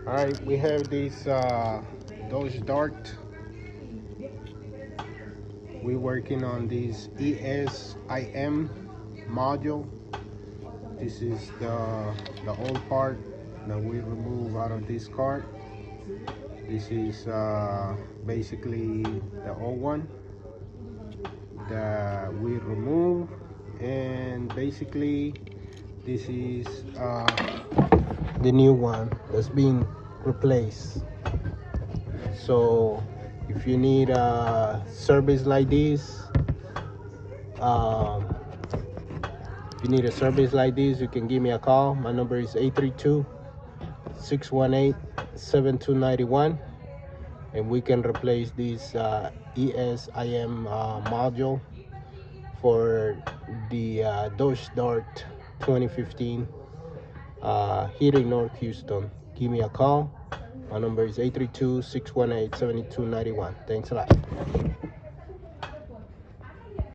All right, we have this Dodge Dart. We're working on this ESIM module. This is the old part that we remove out of this card. This is basically the old one that we remove, and basically this is the new one that's being replaced. So if you need a service like this, um, you can give me a call. My number is 832-618-7291, and we can replace this ESIM module for the Dodge Dart 2015 here in North Houston. Give me a call. My number is 832-618-7291. Thanks a lot.